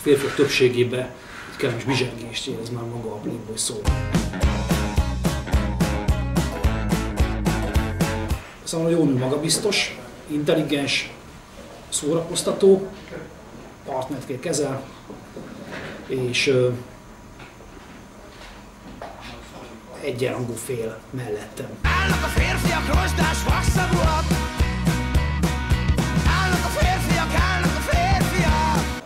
férfiak többségében egy kellemes bizsergést érez már maga a Playboy szó. Szóval jó nő, magabiztos, intelligens, szórakoztató, partnerként kezel, és egyenrangú fél mellettem. Állnak a férfiak rozsdás vakszavúak! Állnak a férfiak, állnak a férfiak!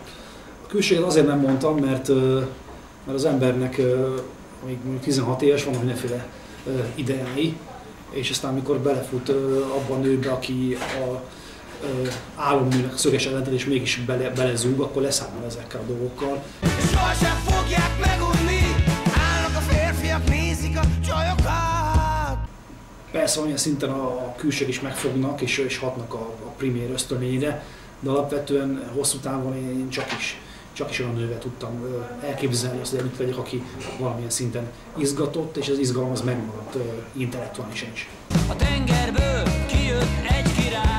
A külséget azért nem mondtam, mert az embernek még 16 éves, van mindenféle ideái, és aztán amikor belefut abban a nőbe, aki a álomműnek a szöges ellentét, és mégis belezúg, akkor leszámol ezekkel a dolgokkal. Sohasem fogják megunni! Állnak a férfiak, nézik a csajokat! Persze valamilyen szinten a külség is megfognak, és hatnak a primér ösztönményre, de alapvetően hosszú távon én csak is olyan nővel tudtam elképzelni azt, hogy együtt legyek, aki valamilyen szinten izgatott, és az izgalom az megmaradt intellektuálisan is. A tengerből kijött egy király.